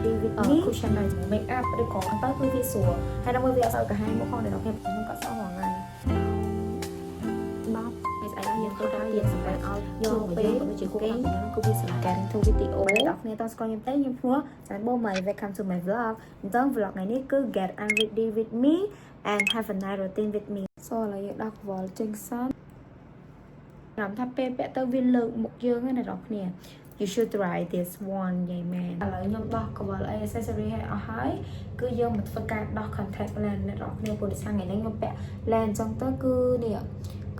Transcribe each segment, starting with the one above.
ready with me cushion này make up ឬក៏អន្តើគឺវាស្រួលហើយដល់មើលវាអត់សូវកាហាយមកផងដល់ខ្ញុំក៏សោះរងថ្ងៃ10ហើយស្អែកយើងទៅដល់យើងសម្រាប់ឲ្យយកពេលដូចជាគេគឺវាសម្រាប់ getting to video ដល់គ្នាតើស្គាល់ខ្ញុំទេខ្ញុំឈ្មោះចាន់បូម៉ៃ welcome to my vlog អញ្ចឹង vlog ថ្ងៃនេះគឺ get ready with me and have a night routine with me សូឥឡូវយើងដាក់វល់ចេញសិនខ្ញុំថាពេលពាក់ទៅវាលើកមុខយើងណាអ្នកនរគ្នា you should try this one យាយមែនឥឡូវខ្ញុំដោះកវល accessory ឲ្យអស់ហើយគឺយើងមកធ្វើការដោះ contact lens អ្នកនរគ្នាព្រោះថ្ងៃនេះខ្ញុំពាក់ lens អញ្ចឹងទៅគឺនេះ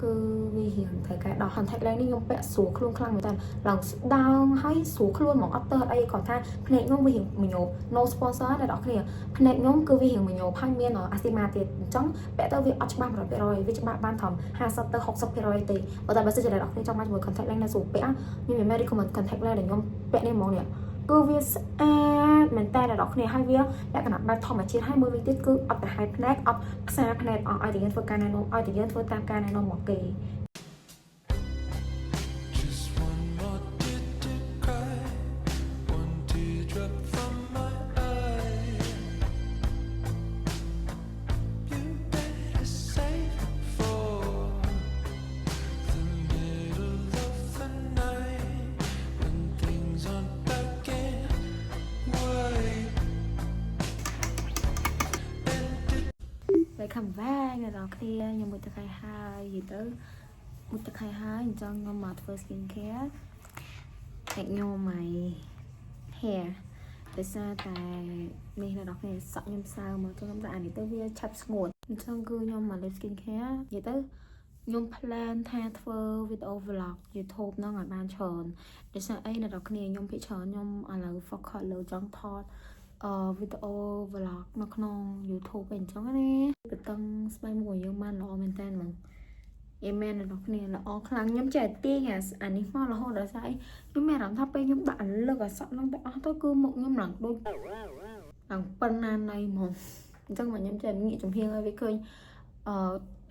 គឺវារៀងត្រូវការដោះ contact lens នេះខ្ញុំពាក់ស្រួលខ្លួនខ្លាំងមែនតើឡើងស្ដោងហើយស្រួលខ្លួនហ្មងអត់ទៅអីគាត់ថាភ្នែកខ្ញុំវារៀងមញោប no sponsor អ្នកនរគ្នាភ្នែកខ្ញុំគឺវារៀងមញោបហើយមានអាស៊ីម៉ាទៀតអញ្ចឹងពាក់ទៅវាអត់ច្បាស់ 100% វាច្បាស់បានត្រឹម50ទៅ 60% ទេបើតែបើសិនជាអ្នកនរគ្នាចង់បានជាមួយ contact lens នៅស្រួលពាក់ខ្ញុំមាន recommend contact lens ដែលខ្ញុំពាក់នេះហ្មងនេះគឺវាស្អាតមែនតើអ្នកនរគ្នាហើយវាលក្ខណៈបែបធម្មជាតិហើយមើលវិញទៀតគឺអត់ទៅហាយភ្នែកអត់ផ្សារភ្នែកអស់ឲ្យតែយើងធ្វើការណែនាំឲ្យតែយើងធ្វើតាមការណែនាំមកគេខំវ៉ាអ្នកនរគ្នាខ្ញុំមួយទឹកហើយនិយាយទៅមួយទឹកហើយអញ្ចឹងខ្ញុំមកធ្វើ skin care តែខ្ញុំមក hair ដោយសារតែនេះអ្នកនរគ្នាសក់ខ្ញុំសើមកខ្ញុំដាក់អានេះទៅវាឆាប់ស្ងួតអញ្ចឹងគឺខ្ញុំមក lip skin care និយាយទៅខ្ញុំ plan ថាធ្វើ video vlog YouTube ហ្នឹងឲ្យបានច្រើនដោយសារអីអ្នកនរគ្នាខ្ញុំភិកច្រើនខ្ញុំឥឡូវ focus លើចង់ថតវីដេអូ vlog នៅក្នុង YouTube អីអញ្ចឹងណាបតឹងស្បែកមុខយើងបានល្អមែនតើហ្មងអេមែនអ្នកនរគ្នាល្អខ្លាំងខ្ញុំចេះទាញអានេះមករហូតដល់ស្អីខ្ញុំមានអារម្មណ៍ថាពេលខ្ញុំដាក់លើកអាសក់ហ្នឹងទៅអស់ទៅគឺមុខខ្ញុំឡើងដូចឡើងប៉ុណ្ណាណៃហ្មងអញ្ចឹងមកខ្ញុំចេះងាកចំហៀងឲ្យវាឃើញ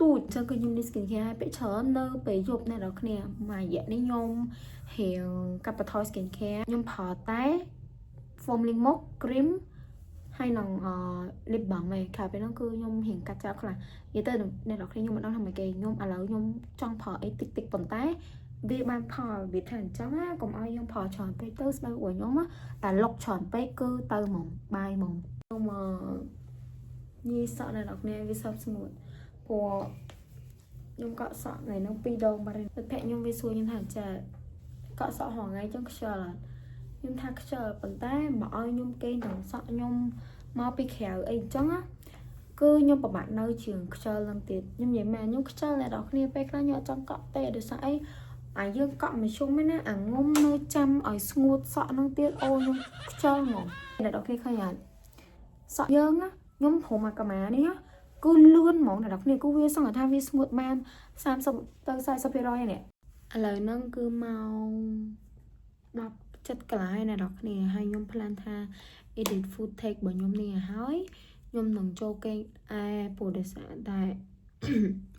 ទូចអញ្ចឹងគឺខ្ញុំនេះ skin care ឲ្យពេលច្រើននៅពេលយប់អ្នកនរគ្នាមួយរយៈនេះខ្ញុំរៀងកាត់បន្ថយ skin care ខ្ញុំប្រើតែ foam លាងមុខ cream ហើយនឹងlip balm ឯងក្រៅពីហ្នឹងគឺខ្ញុំរៀងកាត់ចោលខ្លះនិយាយទៅអ្នកនរគ្នាខ្ញុំមិនដឹងថាម៉េចគេខ្ញុំឥឡូវខ្ញុំចង់ប្រើអីតិចតិចប៉ុន្តែវាបានផលវាថាអញ្ចឹងណាកុំឲ្យយើងប្រើច្រើនពេកទៅស្បែករបស់ខ្ញុំតែលុកច្រើនពេកគឺទៅហ្មងបាយហ្មងខ្ញុំញីសក់អ្នកនរគ្នាវាសប់ស្ងួតព្រោះខ្ញុំកក់សក់ថ្ងៃហ្នឹង2ដងបាត់ហើយភ័ក្រខ្ញុំវាសួរខ្ញុំថាចាកក់សក់ហងៃចឹងខ្ជិលអត់ខ្ញុំថាខ្ជិលប៉ុន្តែមកឲ្យខ្ញុំគេទាំងសក់ខ្ញុំមកពីក្រៅអីអញ្ចឹងណាគឺខ្ញុំប្របាក់នៅជើងខ្ជិលឡើងទៀតខ្ញុំនិយាយមែនខ្ញុំខ្ជិលអ្នកនរគ្នាពេលខ្លះខ្ញុំអត់ចង់កក់ទេដោយសារអីអាយើងកក់មួយជុំឯណាអាងុំនៅចាំឲ្យស្ងួតសក់ហ្នឹងទៀតអូខ្ញុំខ្ជិលហ្មងអ្នកនរគ្នាឃើញអត់សក់យើងណាខ្ញុំព្រមអាកាម៉ានេះគឺលឿនហ្មងអ្នកនរគ្នាគឺវាសង្កត់ថាវាស្ងួតបាន30ទៅ40% នេះឥឡូវហ្នឹងគឺម៉ោង10ចិត្តកន្លះអ្នកនរគ្នាហើយខ្ញុំ plan ថា edit footage របស់ខ្ញុំនេះហើយខ្ញុំនឹងចូលគេងព្រោះដោយសារតែ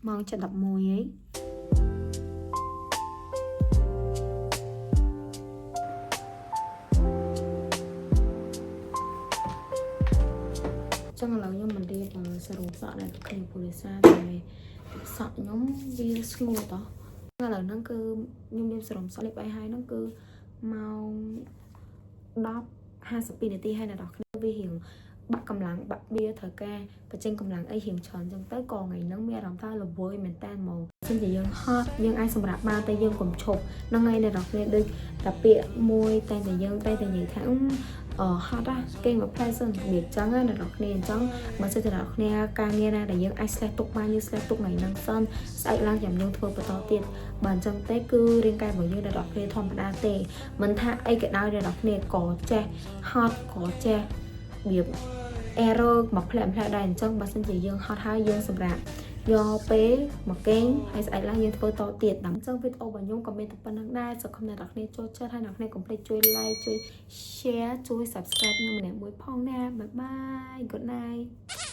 ម៉ោង7:11ហីចឹងឥឡូវខ្ញុំមិនរៀបសរុបសក់អ្នកគ្នាព្រោះដោយសារតែសក់ខ្ញុំវាស្ងួតឥឡូវហ្នឹងគឺខ្ញុំរៀបសរុបសក់លេបអីហើយហ្នឹងគឺម៉ោង10:52 នាទីហើយអ្នកនរគ្នាវារៀងបាក់កម្លាំងបាក់បៀត្រូវការបញ្ចេញកម្លាំងអីរៀងច្រើនអញ្ចឹងទៅក៏ថ្ងៃហ្នឹងមានអារម្មណ៍ថាល្វើយមែនតើហ្មងចឹងតែយើងហត់យើងអាចសម្រាប់បានតែយើងកុំឈប់ហ្នឹងហើយអ្នកនរគ្នាដូចតាពាក្យមួយតែយើងតែនិយាយថាហត់គេមក present វាអញ្ចឹងណាអ្នកនរគ្នាអញ្ចឹងបើសិនជាអ្នកនរគ្នាការងារណាដែលយើងអាច slash ទុកបានយើង slash ទុកថ្ងៃហ្នឹងសិនស្អែកឡើងចាំយើងធ្វើបន្តទៀតបើអញ្ចឹងទេគឺរាងកាយរបស់យើងអ្នកនរគ្នាធម្មតាទេមិនថាអីក៏ដោយអ្នកនរគ្នាក៏ចេះហត់ក៏ចេះរបៀប error មកផ្លែដែរអញ្ចឹងបើសិនជាយើងហត់ហើយយើងសម្រាប់យកពេលមកគេងហើយស្អែកឡើងយើងធ្វើតទៀតដល់អញ្ចឹងវីដេអូរបស់ខ្ញុំក៏មានតែប៉ុណ្្នឹងដែរសូមអ្នកនរគ្នាចូលចិត្តហើយអ្នកនរគ្នាកុំភ្លេចជួយ like ជួយ share ជួយ subscribe ខ្ញុំម្នាក់មួយផងណាបាយបាយ good night